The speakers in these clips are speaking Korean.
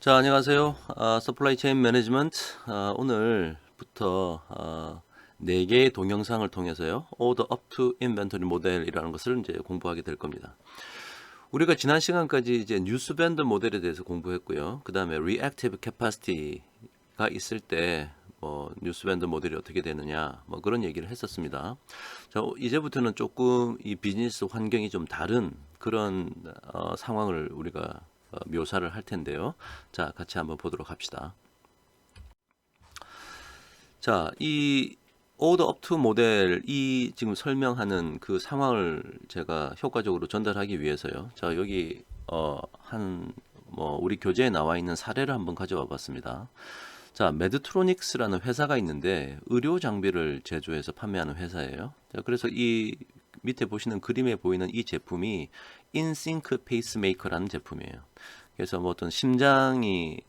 자, 안녕하세요. 서플라이 체인 매니지먼트. 오늘부터 4개의 동영상을 통해서요. Order up to inventory 모델이라는 것을 이제 공부하게 될 겁니다. 우리가 지난 시간까지 이제 뉴스밴드 모델에 대해서 공부했고요. 그 다음에 reactive capacity가 있을 때 뉴스밴드 모델이 어떻게 되느냐 그런 얘기를 했었습니다. 자, 이제부터는 조금 이 비즈니스 환경이 좀 다른 그런 상황을 우리가 묘사를 할 텐데요. 자, 같이 한번 보도록 합시다. 자, 이 order up to 모델이 지금 설명하는 그 상황을 제가 효과적으로 전달하기 위해서요. 자, 여기 우리 교재에 나와 있는 사례를 한번 가져와 봤습니다. 자, 메드트로닉스라는 회사가 있는데 의료 장비를 제조해서 판매하는 회사예요. 자, 그래서 이 밑에 보시는 그림에 보이는 이 제품이 인싱크 페이스메이커라는 제품이에요. 그래서 어떤 심장이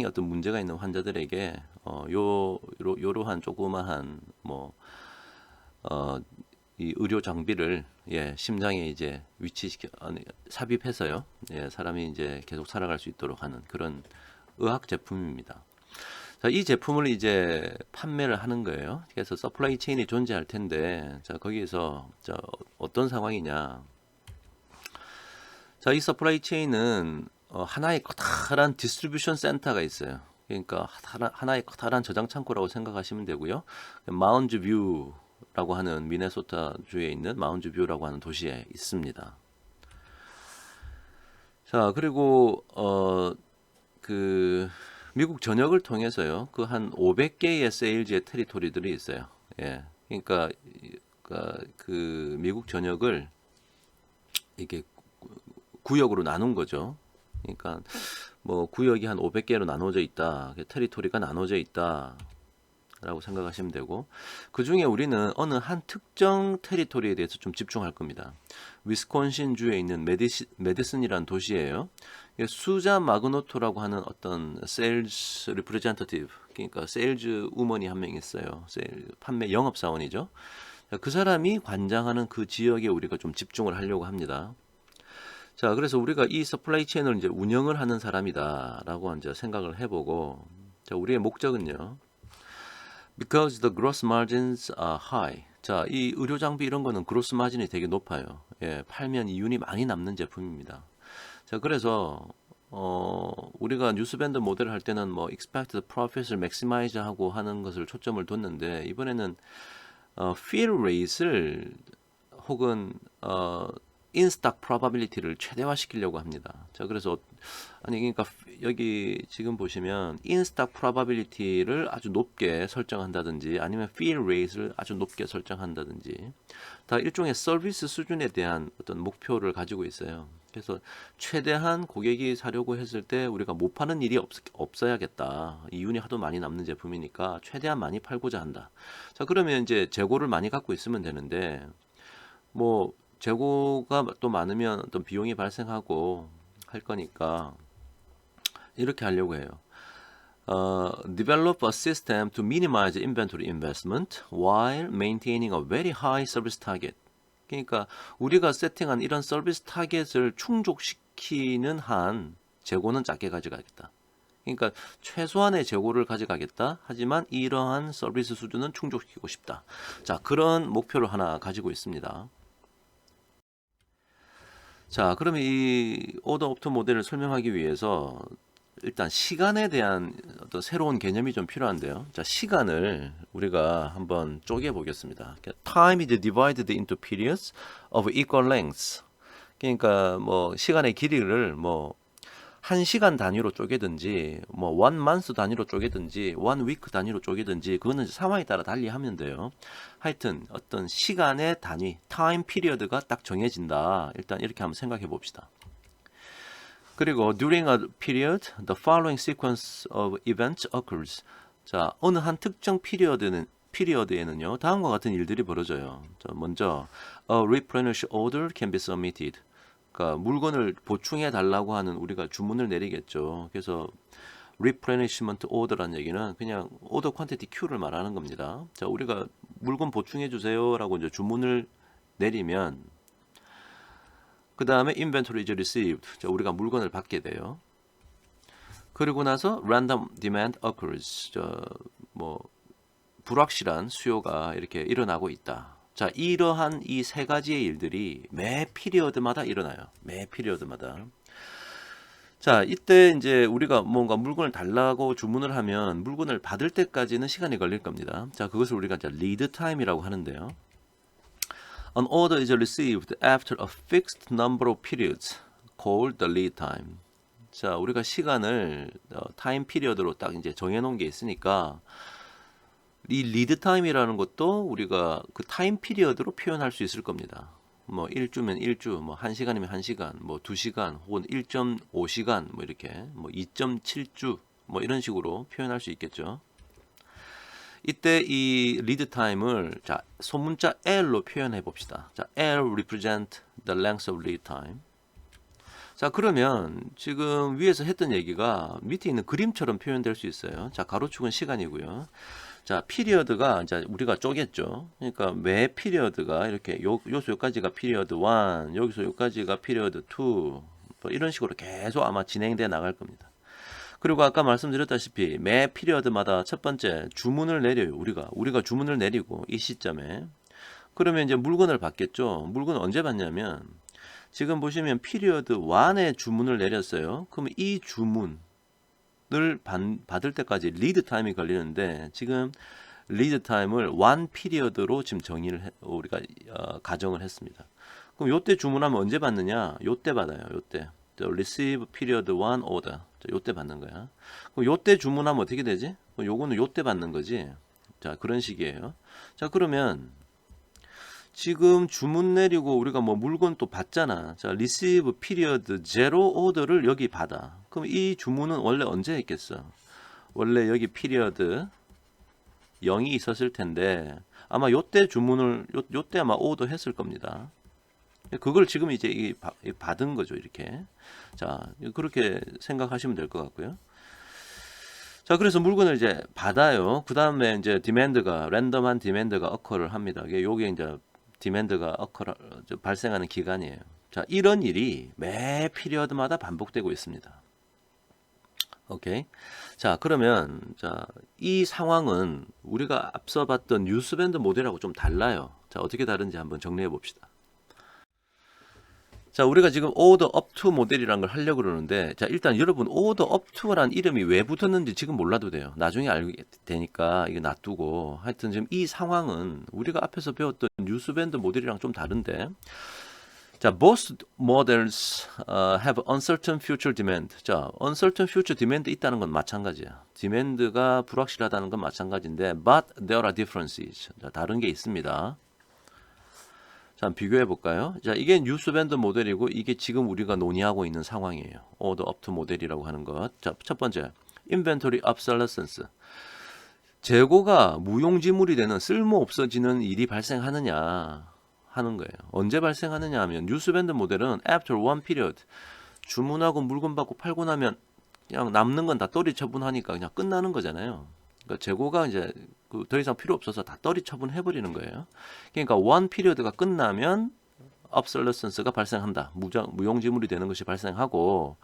어떤 문제가 있는 환자들에게 요러한 조그마한 이 의료 장비를 심장에 이제 삽입해서요. 사람이 이제 계속 살아갈 수 있도록 하는 그런 의학 제품입니다. 자, 이 제품을 이제 판매를 하는 거예요. 그래서 서플라이 체인이 존재할 텐데, 자, 거기에서 어떤 상황이냐. 자, 이 서플라이 체인은 하나의 커다란 디스트리뷰션 센터가 있어요. 그러니까 하나의 커다란 저장 창고라고 생각하시면 되고요. 마운드 뷰라고 하는 미네소타 주에 있는 마운드 뷰라고 하는 도시에 있습니다. 자, 그리고 미국 전역을 통해서요. 그 한 500개의 세일즈의 테리토리들이 있어요. 예. 그러니까 그 미국 전역을 이게 구역으로 나눈 거죠. 그러니까 구역이 한 500개로 나눠져 있다. 테리토리가 나눠져 있다. 라고 생각하시면 되고, 그 중에 우리는 어느 한 특정 테리토리에 대해서 좀 집중할 겁니다. 위스콘신 주에 있는 메디슨이라는 도시예요. 수자 마그노토라고 하는 어떤 세일즈 리프레젠터티브, 그러니까 세일즈 우먼이 한 명 있어요. 판매 영업 사원이죠. 그 사람이 관장하는 그 지역에 우리가 좀 집중을 하려고 합니다. 자, 그래서 우리가 이 서플라이 체인을 이제 운영을 하는 사람이다라고 이제 생각을 해보고, 자, 우리의 목적은요. Because the gross margins are high. 자, 이 의료 장비 이런 거는 그로스 마진이 되게 높아요. 예, 팔면 이윤이 많이 남는 제품입니다. 자, 그래서 우리가 뉴스밴드 모델을 할 때는 expected profit을 maximize 하고 하는 것을 초점을 뒀는데, 이번에는 fill rate를 혹은 in-stock probability를 최대화시키려고 합니다. 자, 그래서 그러니까 여기 지금 보시면 in-stock probability를 아주 높게 설정한다든지 아니면 fill rate를 아주 높게 설정한다든지 다 일종의 서비스 수준에 대한 어떤 목표를 가지고 있어요. 그래서 최대한 고객이 사려고 했을 때 우리가 못 파는 일이 없어야겠다. 이윤이 하도 많이 남는 제품이니까 최대한 많이 팔고자 한다. 자, 그러면 이제 재고를 많이 갖고 있으면 되는데 재고가 또 많으면 어떤 비용이 발생하고 할 거니까 이렇게 하려고 해요. Develop a system to minimize inventory investment while maintaining a very high service target. 그러니까 우리가 세팅한 이런 서비스 타겟을 충족시키는 한 재고는 작게 가져가겠다. 그러니까 최소한의 재고를 가져가겠다. 하지만 이러한 서비스 수준은 충족시키고 싶다. 자, 그런 목표를 하나 가지고 있습니다. 자, 그러면 이 오더 옵트 모델을 설명하기 위해서 일단 시간에 대한 어떤 새로운 개념이 좀 필요한데요. 자, 시간을 우리가 한번 쪼개 보겠습니다. Time is divided into periods of equal lengths. 그러니까 시간의 길이를 1시간 단위로 쪼개든지 one month 단위로 쪼개든지 one week 단위로 쪼개든지 그거는 상황에 따라 달리 하면 돼요. 하여튼 어떤 시간의 단위, time period가 딱 정해진다. 일단 이렇게 한번 생각해 봅시다. 그리고 during a period, the following sequence of events occurs. 자, 어느 한 특정 피리어드에는요, 다음과 같은 일들이 벌어져요. 자, 먼저, a replenish order can be submitted. 그러니까 물건을 보충해 달라고 하는 우리가 주문을 내리겠죠. 그래서 replenishment order라는 얘기는 그냥 order quantity Q를 말하는 겁니다. 자, 우리가 물건 보충해 주세요라고 이제 주문을 내리면 그 다음에 inventory is received. 자, 우리가 물건을 받게 돼요. 그리고 나서 random demand occurs. 뭐 불확실한 수요가 이렇게 일어나고 있다. 자, 이러한 이 세 가지의 일들이 매 피리어드마다 일어나요. 매 피리어드마다. 자, 이때 이제 우리가 뭔가 물건을 달라고 주문을 하면 물건을 받을 때까지는 시간이 걸릴 겁니다. 자, 그것을 우리가 이제 lead time이라고 하는데요. An order is received after a fixed number of periods called the lead time. 자, 우리가 시간을 타임 피리어드로 딱 이제 정해 놓은 게 있으니까 이 리드 타임이라는 것도 우리가 그 타임 피리어드로 표현할 수 있을 겁니다. 뭐 1주면 1주, 뭐 1시간이면 1시간, 뭐 2시간 혹은 1.5시간 뭐 이렇게 뭐 2.7주 뭐 이런 식으로 표현할 수 있겠죠. 이때 이 리드 타임을 자, 소문자 L로 표현해 봅시다. 자, L represent the length of lead time. 자, 그러면 지금 위에서 했던 얘기가 밑에 있는 그림처럼 표현될 수 있어요. 자, 가로축은 시간이고요. 자, 피리어드가 이제 우리가 쪼갰죠. 그러니까 매 피리어드가 이렇게 요소 여기까지가 피리어드 1, 여기서 여기까지가 피리어드 2, 뭐 이런 식으로 계속 아마 진행돼 나갈 겁니다. 그리고 아까 말씀드렸다시피 매 피리어드마다 첫 번째 주문을 내려요. 우리가 주문을 내리고 이 시점에 그러면 이제 물건을 받겠죠. 물건을 언제 받냐면 지금 보시면 피리어드 1에 주문을 내렸어요. 그러면 이 주문을 받을 때까지 리드 타임이 걸리는데 지금 리드 타임을 1 피리어드로 지금 우리가 가정을 했습니다. 그럼 요때 주문하면 언제 받느냐? 요때 받아요. 요때. receive period 1 order. 요때 받는 거야. 그럼 요때 주문하면 어떻게 되지? 요거는 요때 받는 거지. 자, 그런 식이에요. 자, 그러면 지금 주문 내리고 우리가 뭐 물건 또 받잖아. 자, receive period 0 order를 여기 받아. 그럼 이 주문은 원래 언제 했겠어? 원래 여기 period 0이 있었을 텐데 아마 요때 주문을 요때 아마 오더 했을 겁니다. 그걸 지금 이제 받은 거죠, 이렇게. 자, 그렇게 생각하시면 될 것 같고요. 자, 그래서 물건을 이제 받아요. 그 다음에 이제 랜덤한 디맨드가 어커를 합니다. 요게 이제 디맨드가 발생하는 기간이에요. 자, 이런 일이 매 피리어드마다 반복되고 있습니다. 오케이. 자, 그러면 이 상황은 우리가 앞서 봤던 뉴스밴드 모델하고 좀 달라요. 자, 어떻게 다른지 한번 정리해 봅시다. 자, 우리가 지금 order up to 모델이라는 걸 하려고 그러는데, 자, 일단 여러분 order up to라는 이름이 왜 붙었는지 지금 몰라도 돼요. 나중에 알게 되니까 이거 놔두고. 하여튼 지금 이 상황은 우리가 앞에서 배웠던 뉴스밴드 모델이랑 좀 다른데, 자, both models have uncertain future demand. 자, uncertain future demand 있다는 건 마찬가지야. demand가 불확실하다는 건 마찬가지인데, but there are differences. 자, 다른 게 있습니다. 자, 비교해 볼까요? 자, 이게 뉴스밴드 모델이고 이게 지금 우리가 논의하고 있는 상황이에요. order up to 모델이라고 하는 것. 자, 첫 번째, inventory obsolescence. 재고가 무용지물이 되는 쓸모 없어지는 일이 발생하느냐 하는 거예요. 언제 발생하느냐 하면 뉴스밴드 모델은 after one period 주문하고 물건 받고 팔고 나면 그냥 남는 건 다 떨이 처분하니까 그냥 끝나는 거잖아요. 그러니까 재고가 이제 더 이상 필요 없어서 다 떨이 처분해 버리는 거예요. 그러니까 원 피리어드가 끝나면 obsolescence가 발생한다. 무용지물이 되는 것이 발생하고,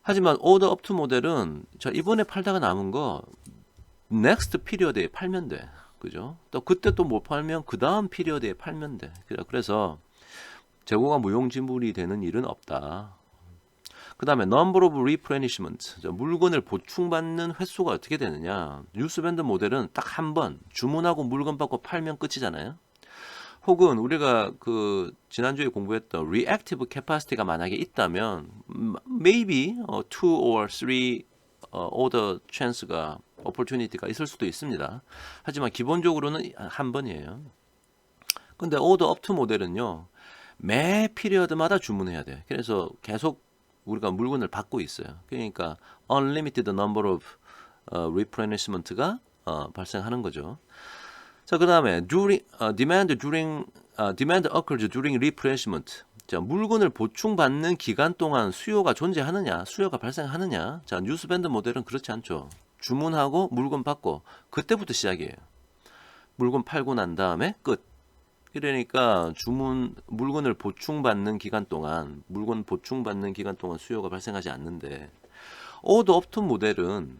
하지만 order up to 모델은 자, 이번에 팔다가 남은 거 next 피리어드에 팔면 돼. 그죠? 또 그때 또 못 팔면 그 다음 피리어드에 팔면 돼. 그래서 재고가 무용지물이 되는 일은 없다. 그 다음에 number of replenishment, 물건을 보충받는 횟수가 어떻게 되느냐. 뉴스밴드 모델은 딱 한 번 주문하고 물건 받고 팔면 끝이잖아요. 혹은 우리가 그 지난주에 공부했던 reactive capacity가 만약에 있다면 maybe 2 or 3 order chance가 opportunity가 있을 수도 있습니다. 하지만 기본적으로는 한 번이에요. 근데 order up to 모델은요, 매 피리어드마다 주문해야 돼. 그래서 계속 우리가 물건을 받고 있어요. 그러니까 unlimited number of replenishment가 발생하는 거죠. 자, 그 다음에 demand occurs during replenishment. 자, 물건을 보충받는 기간 동안 수요가 존재하느냐, 수요가 발생하느냐. 자, 뉴스밴드 모델은 그렇지 않죠. 주문하고 물건 받고 그때부터 시작이에요. 물건 팔고 난 다음에 끝. 그러니까 물건을 보충받는 기간 동안 수요가 발생하지 않는데, 오더 업투 모델은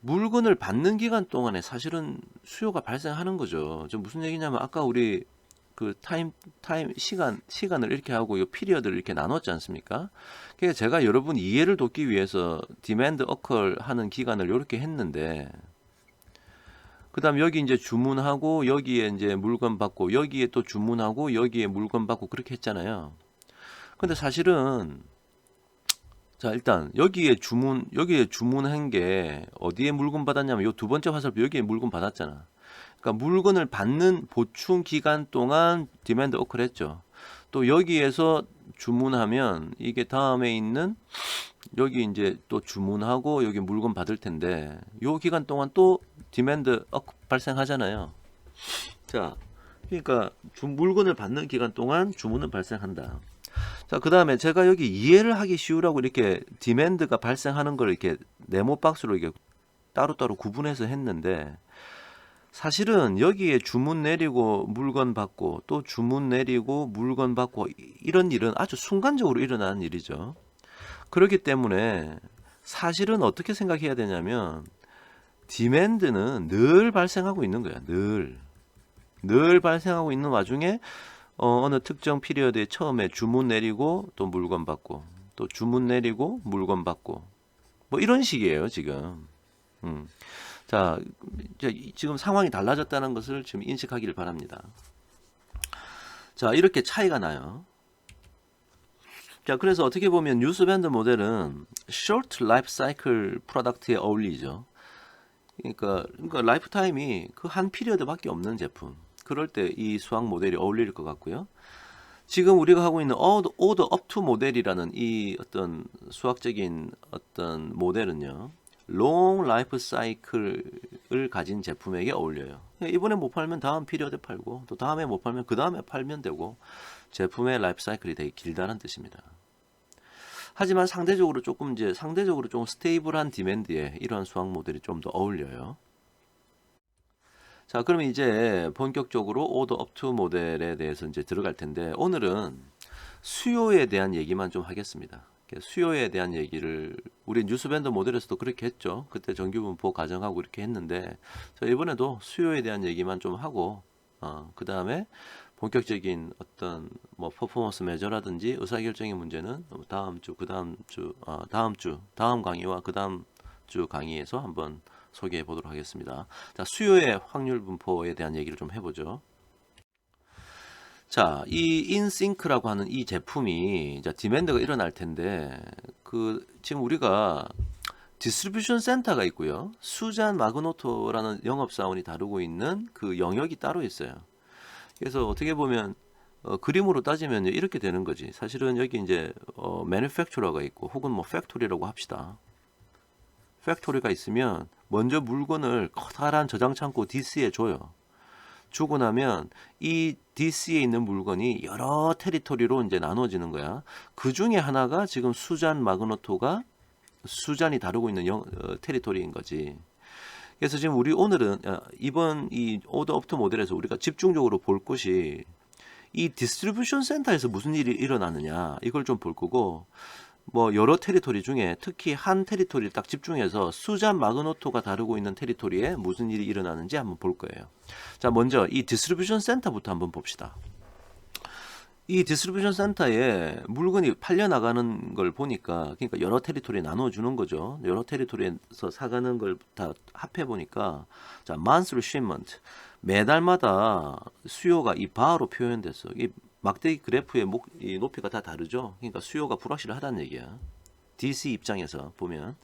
물건을 받는 기간 동안에 사실은 수요가 발생하는 거죠. 저 무슨 얘기냐면 아까 우리 그 시간을 이렇게 하고 이 피리어드를 이렇게 나눴지 않습니까? 그래서 제가 여러분 이해를 돕기 위해서 디맨드 어컬 하는 기간을 이렇게 했는데, 그다음 여기 이제 주문하고 여기에 이제 물건 받고 여기에 또 주문하고 여기에 물건 받고 그렇게 했잖아요. 근데 사실은 자, 일단 여기에 주문한 게 어디에 물건 받았냐면 요 두 번째 화살표 여기에 물건 받았잖아. 그러니까 물건을 받는 보충 기간 동안 디맨드 어클 했죠. 또 여기에서 주문하면 이게 다음에 있는 여기 이제 또 주문하고 여기 물건 받을 텐데 요 기간 동안 또 디맨드 어클 발생하잖아요. 자, 그러니까 물건을 받는 기간 동안 주문은 발생한다. 자, 그 다음에 제가 여기 이해를 하기 쉬우라고 이렇게 디맨드가 발생하는 걸 이렇게 네모 박스로 이렇게 따로따로 구분해서 했는데, 사실은 여기에 주문 내리고 물건 받고 또 주문 내리고 물건 받고 이런 일은 아주 순간적으로 일어나는 일이죠. 그렇기 때문에 사실은 어떻게 생각해야 되냐면 디맨드는 늘 발생하고 있는 거야. 늘 발생하고 있는 와중에 어느 특정 피리어드에 처음에 주문 내리고 또 물건 받고 또 주문 내리고 물건 받고 뭐 이런 식이에요 지금. 자, 지금 상황이 달라졌다는 것을 지금 인식하기를 바랍니다. 자, 이렇게 차이가 나요. 자, 그래서 어떻게 보면 뉴스밴드 모델은 short life cycle 프로덕트에 어울리죠. 그러니까 라이프 타임이 그 한 피리어드밖에 없는 제품. 그럴 때 이 수학 모델이 어울릴 것 같고요. 지금 우리가 하고 있는 order up to 모델이라는 이 어떤 수학적인 어떤 모델은요, long life cycle을 가진 제품에게 어울려요. 이번에 못 팔면 다음 피리어드에 팔고 또 다음에 못 팔면 그 다음에 팔면 되고 제품의 라이프 사이클이 되게 길다는 뜻입니다. 하지만 상대적으로 조금 스테이블한 디맨드에 이러한 수학 모델이 좀 더 어울려요. 자, 그러면 이제 본격적으로 오더 업투 모델에 대해서 이제 들어갈 텐데, 오늘은 수요에 대한 얘기만 좀 하겠습니다. 수요에 대한 얘기를 우리 뉴스밴드 모델에서도 그렇게 했죠. 그때 정규분포 가정하고 이렇게 했는데, 자, 이번에도 수요에 대한 얘기만 좀 하고 그 다음에 본격적인 어떤 뭐 퍼포먼스 매저라든지 의사결정의 문제는 다음 강의와 그 다음 주 강의에서 한번 소개해 보도록 하겠습니다. 자, 수요의 확률 분포에 대한 얘기를 좀 해보죠. 자, 이 인싱크라고 하는 이 제품이 이제 디맨드가 일어날 텐데, 지금 우리가 디스트리뷰션 센터가 있고요. 수잔 마그노토라는 영업사원이 다루고 있는 그 영역이 따로 있어요. 그래서 어떻게 보면 그림으로 따지면 이렇게 되는 거지. 사실은 여기 이제 매니팩처러가 있고 혹은 뭐 팩토리라고 합시다. 팩토리가 있으면 먼저 물건을 커다란 저장 창고 DC에 줘요. 주고 나면 이 DC에 있는 물건이 여러 테리토리로 이제 나눠지는 거야. 그 중에 하나가 지금 수잔 마그노토가 수잔이 다루고 있는 테리토리인 거지. 그래서 지금 우리 오늘은 이번 이 오더 업투 모델에서 우리가 집중적으로 볼 것이 이 디스트리뷰션 센터에서 무슨 일이 일어나느냐 이걸 좀 볼 거고, 뭐 여러 테리토리 중에 특히 한 테리토리를 딱 집중해서 수잔 마그노토가 다루고 있는 테리토리에 무슨 일이 일어나는지 한번 볼 거예요. 자, 먼저 이 디스트리뷰션 센터부터 한번 봅시다. 이 디스트리뷰션 센터에 물건이 팔려 나가는 걸 보니까, 그러니까 여러 테리토리에 나눠주는 거죠. 여러 테리토리에서 사가는 걸 다 합해 보니까, 자, monthly shipment, 매달마다 수요가 이 바로 표현됐어. 이 막대기 그래프의 이 높이가 다 다르죠. 그러니까 수요가 불확실하다는 얘기야. DC 입장에서 보면.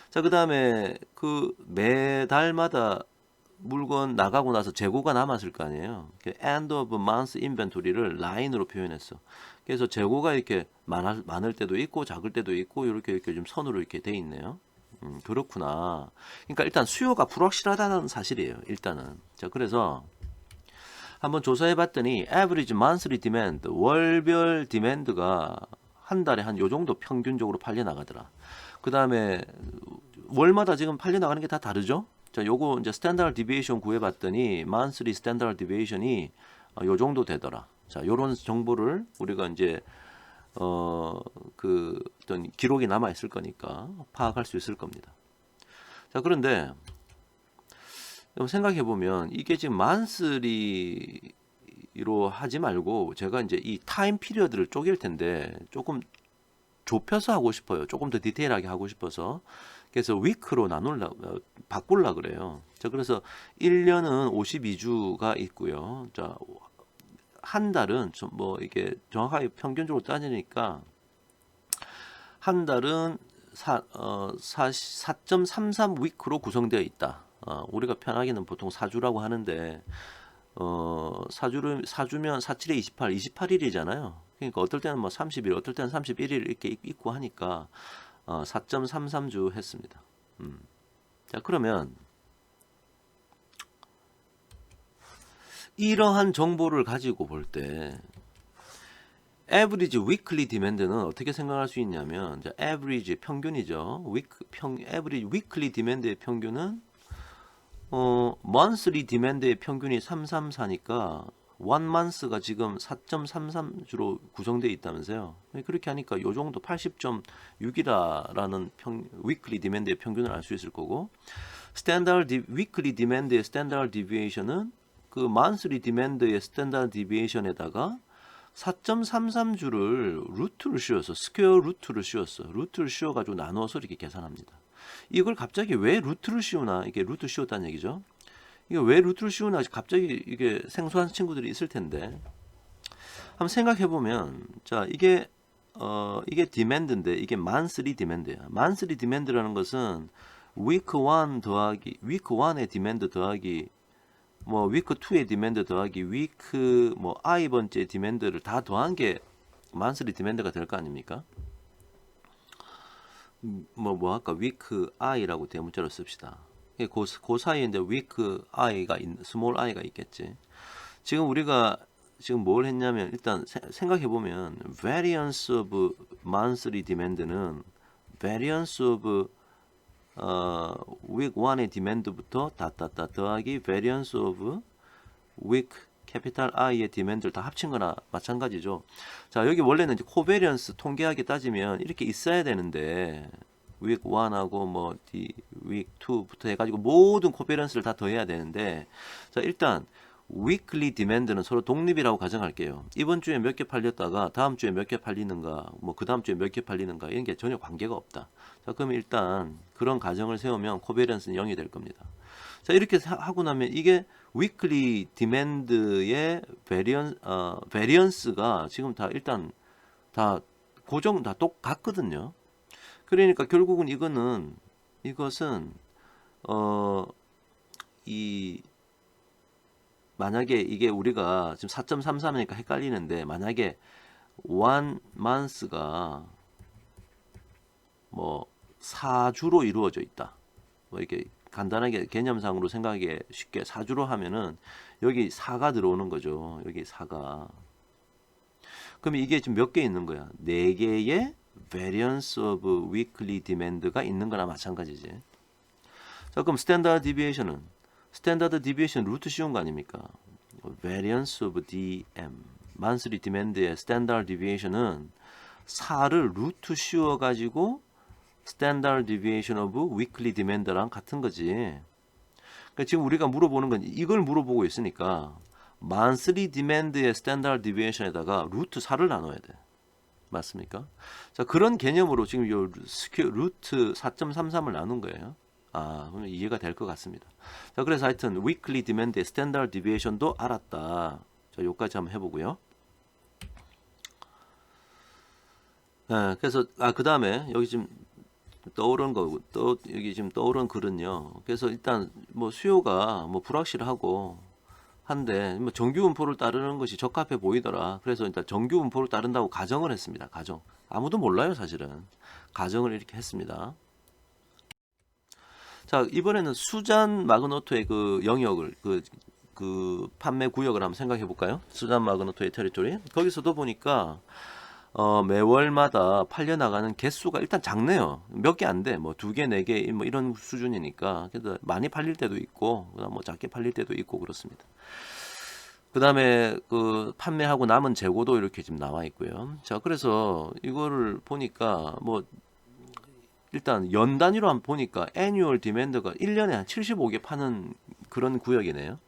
자, 그 다음에 그 매달마다 물건 나가고 나서 재고가 남았을 거 아니에요. end of month inventory를 라인으로 표현했어. 그래서 재고가 이렇게 많을 때도 있고 작을 때도 있고 이렇게 좀 선으로 이렇게 돼 있네요. 그렇구나. 그러니까 일단 수요가 불확실하다는 사실이에요. 일단은. 자, 그래서 한번 조사해 봤더니 average monthly demand, 월별 디맨드가 한 달에 한 요 정도 평균적으로 팔려 나가더라. 그 다음에 월마다 지금 팔려 나가는 게 다 다르죠? 자, 요거 이제 스탠다드 디비에이션 구해 봤더니 monthly 스탠다드 디비에이션이 요 정도 되더라. 자, 요런 정보를 우리가 이제 그 어떤 기록이 남아 있을 거니까 파악할 수 있을 겁니다. 자, 그런데 생각해 보면 이게 지금 만스리로 하지 말고 제가 이제 이 타임 피리어드를 쪼갤 텐데 조금 좁혀서 하고 싶어요. 조금 더 디테일하게 하고 싶어서. 그래서 위크로 바꿀라 그래요. 자, 그래서 1년은 52주가 있고요. 자, 한 달은 뭐 이게 정확하게 평균적으로 따지니까 한 달은 4.33 위크로 구성되어 있다. 우리가 편하게는 보통 4주라고 하는데 4주면 47에 28, 28일이잖아요. 그러니까 어떨 때는 뭐 30일, 어떨 때는 31일 이렇게 있고 하니까 4.33주 했습니다. 자, 그러면 이러한 정보를 가지고 볼 때 average weekly demand는 어떻게 생각할 수 있냐면 자, average 평균이죠. average weekly demand의 평균은 monthly demand의 평균이 334니까 one month가 지금 4.33주로 구성되어 있다면서요. 그렇게 하니까 요 정도 80.6이라는 weekly demand의 평균을 알 수 있을 거고 weekly demand의 standard deviation은 그 monthly demand의 standard deviation에다가 4.33주를 루트를 씌워서 스퀘어 루트를 씌워가지고 나누어서 이렇게 계산합니다. 이걸 갑자기 왜 루트를 씌우나? 이게 루트 씌웠다는 얘기죠. 이게 왜 루트를 씌우나? 갑자기 이게 생소한 친구들이 있을 텐데 한번 생각해 보면 자 이게 디맨드인데 이게 monthly demand야. monthly demand라는 것은 week 1 더하기 week 1의 디맨드 더하기 뭐 위크 2의 디맨드 더하기 위크 뭐 i 번째 디맨드를 다 더한 게 만스리 디맨드가 될 거 아닙니까? 뭐 할까? 위크 i라고 대문자로 씁시다. 그 사이에 이제 위크 i가 스몰 i가 있겠지. 지금 우리가 지금 뭘 했냐면 일단 생각해 보면 variance of monthly demand는 variance of week 1의 demand부터 더하기 variance of week capital I의 demand를 다 합친 거나 마찬가지죠. 자, 여기 원래는 이제 covariance 통계학에 따지면 이렇게 있어야 되는데 week 1하고 뭐 week 2부터 해가지고 모든 covariance를 다 더해야 되는데 자, 일단 weekly demand는 서로 독립이라고 가정할게요. 이번 주에 몇 개 팔렸다가 다음 주에 몇 개 팔리는가, 뭐 그 다음 주에 몇 개 팔리는가 이런 게 전혀 관계가 없다. 자, 그럼 일단 그런 가정을 세우면 코베리언스는 0이 될 겁니다. 자, 이렇게 하고 나면 이게 weekly demand의 variance가 지금 다 일단 다 고정 다 똑같거든요. 그러니까 결국은 이것은 만약에 이게 우리가 지금 4.33이니까 헷갈리는데 만약에 one month가 뭐 4주로 이루어져 있다. 뭐 이렇게 간단하게 개념상으로 생각하기 쉽게 4주로 하면은 여기 4가 들어오는 거죠. 여기 4가. 그럼 이게 지금 몇 개 있는 거야? 4개의 variance of weekly demand가 있는 거나 마찬가지지. 자, 그럼 standard deviation은 스탠다드 디비에이션 루트 씌운 거 아닙니까? variance of DM monthly demand의 standard deviation은 4를 루트 씌워 가지고 standard deviation of weekly demand랑 같은 거지. 그러니까 지금 우리가 물어보는 건 이걸 물어보고 있으니까 monthly demand의 standard deviation에다가 루트 4를 나눠야 돼. 맞습니까? 자, 그런 개념으로 지금 이 루트 4.33을 나눈 거예요. 그러면 이해가 될 것 같습니다. 자, 그래서 하여튼 weekly demand의 standard deviation도 알았다. 자, 여기까지 한번 해보고요. 네, 그래서 그 다음에 여기 지금 떠오른 거, 여기 지금 떠오른 글은요. 그래서 일단 뭐 수요가 뭐 불확실하고 한데 뭐 정규 분포를 따르는 것이 적합해 보이더라. 그래서 일단 정규 분포를 따른다고 가정을 했습니다. 가정. 아무도 몰라요, 사실은. 가정을 이렇게 했습니다. 자, 이번에는 수잔 마그노토의 그 영역을 그 판매 구역을 한번 생각해 볼까요? 수잔 마그노토의 테리토리. 거기서도 보니까 매월마다 팔려 나가는 개수가 일단 작네요. 몇 개 안 돼. 뭐 2개, 4개 뭐 이런 수준이니까. 그래서 많이 팔릴 때도 있고, 그다음 뭐 작게 팔릴 때도 있고 그렇습니다. 그 다음에 그 판매하고 남은 재고도 이렇게 지금 나와 있고요. 자, 그래서 이거를 보니까 뭐 일단 연 단위로 한번 보니까 애뉴얼 디맨드가 1년에 한 75개 파는 그런 구역이네요.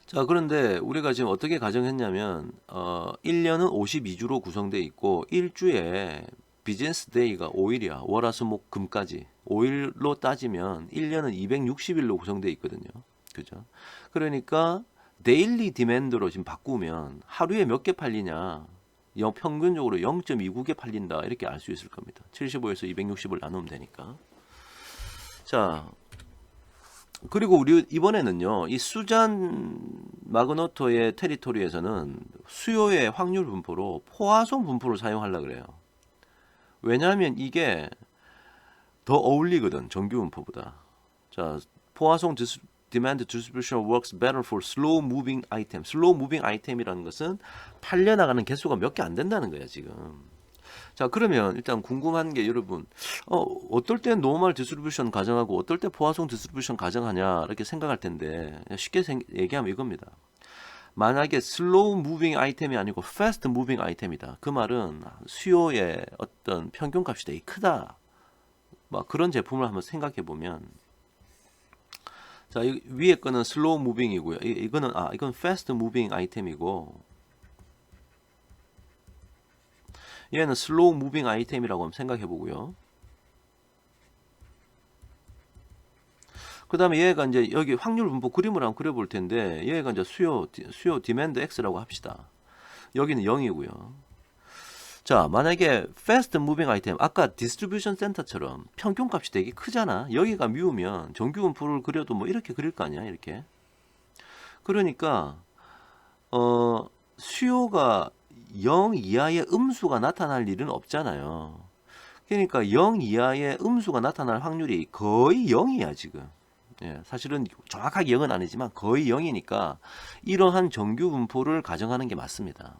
자, 그런데 우리가 지금 어떻게 가정했냐면 1년은 52주로 구성되어 있고 1주에 비즈니스 데이가 5일이야. 월화수목 금까지. 5일로 따지면 1년은 260일로 구성되어 있거든요. 그죠? 그러니까 데일리 디맨드로 지금 바꾸면 하루에 몇 개 팔리냐? 평균적으로 0.29개 팔린다. 이렇게 알 수 있을 겁니다. 75에서 260을 나누면 되니까. 자, 그리고 우리 이번에는요, 이 수잔 마그노토의 테리토리에서는 수요의 확률 분포로 포화송 분포를 사용하려고 그래요. 왜냐하면 이게 더 어울리거든, 정규 분포보다. 자, 포화송 demand distribution works better for slow moving item. slow moving item이라는 것은 팔려나가는 개수가 몇 개 안 된다는 거야, 지금. 자, 그러면 일단 궁금한 게 여러분, 어떨 때 노멀 디스트리뷰션 가정하고 어떨 때 포화송 디스트리뷰션 가정하냐 이렇게 생각할 텐데 쉽게 얘기하면 이겁니다. 만약에 슬로우 무빙 아이템이 아니고 패스트 무빙 아이템이다. 그 말은 수요의 어떤 평균값이 되게 크다. 막 그런 제품을 한번 생각해 보면, 자, 위에 거는 슬로우 무빙이고요. 이건 패스트 무빙 아이템이고, 얘는 슬로우 무빙 아이템이라고 한번 생각해 보고요. 그 다음에 얘가 이제 여기 확률 분포 그림을 한번 그려볼 텐데, 얘가 이제 수요 디맨드 X라고 합시다. 여기는 0이고요. 자, 만약에 패스트 무빙 아이템, 아까 디스트리뷰션 센터처럼 평균값이 되게 크잖아. 여기가 뮤면 정규 분포를 그려도 뭐 이렇게 그릴 거 아니야, 이렇게. 그러니까 수요가 0 이하의 음수가 나타날 일은 없잖아요. 그러니까 0 이하의 음수가 나타날 확률이 거의 0이야, 지금. 예, 사실은 정확하게 0은 아니지만 거의 0이니까 이러한 정규 분포를 가정하는 게 맞습니다.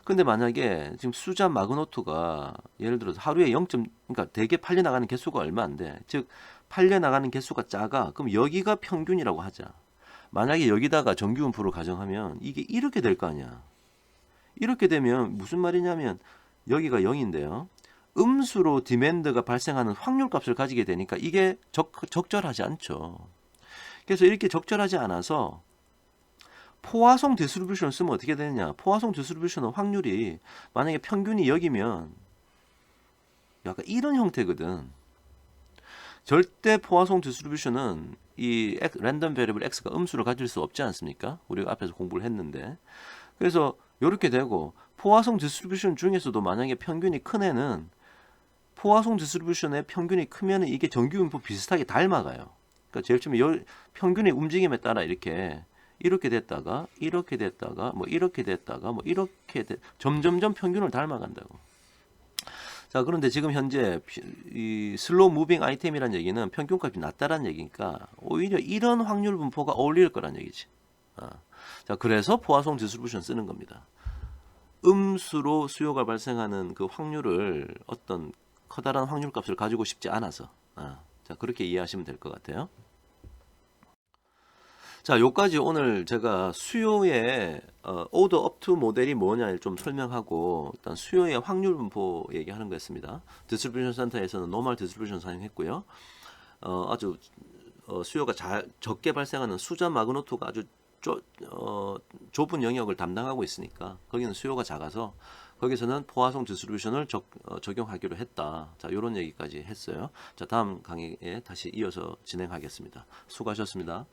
근데 만약에 지금 수잔 마그노토가 예를 들어서 하루에 그러니까 대개 팔려나가는 개수가 얼마 안 돼. 즉, 팔려나가는 개수가 작아. 그럼 여기가 평균이라고 하자. 만약에 여기다가 정규 분포를 가정하면 이게 이렇게 될 거 아니야. 이렇게 되면 무슨 말이냐면 여기가 0인데요. 음수로 디맨드가 발생하는 확률 값을 가지게 되니까 이게 적절하지 않죠. 그래서 이렇게 적절하지 않아서 포화송 디스트리뷰션을 쓰면 어떻게 되느냐. 포화송 디스트리뷰션은 확률이 만약에 평균이 여기면 약간 이런 형태거든. 절대 포화송 디스트리뷰션은 이 랜덤 베리블 x가 음수를 가질 수 없지 않습니까? 우리가 앞에서 공부를 했는데. 그래서 이렇게 되고, 포화송 디스트리뷰션 중에서도 만약에 평균이 큰 애는 포화송 디스트리뷰션의 평균이 크면 이게 정규 분포 비슷하게 닮아가요. 그러니까 제일 처음에 평균의 움직임에 따라 이렇게 됐다가 이렇게 됐다가 뭐 이렇게 됐다가 뭐 이렇게 점점점 평균을 닮아간다고. 자, 그런데 지금 현재 이 슬로우 무빙 아이템이란 얘기는 평균값이 낮다라는 얘기니까 오히려 이런 확률 분포가 어울릴 거란 얘기지. 자, 그래서 포화송 디스트리뷰션 쓰는 겁니다. 음수로 수요가 발생하는 그 확률을 어떤 커다란 확률값을 가지고 싶지 않아서. 자, 그렇게 이해하시면 될 것 같아요. 자, 요까지 오늘 제가 수요의 오더 업투 모델이 뭐냐를 좀 설명하고, 일단 수요의 확률 분포 얘기하는 거였습니다. 디스트리뷰션 센터에서는 노멀 디스트리뷰션 사용했고요. 아주 수요가 적게 발생하는 수잔 마그노토가 아주 좁은 영역을 담당하고 있으니까 거기는 수요가 작아서 거기서는 포화송 디스트리뷰션을 적용하기로 했다. 자, 요런 얘기까지 했어요. 자, 다음 강의에 다시 이어서 진행하겠습니다. 수고하셨습니다.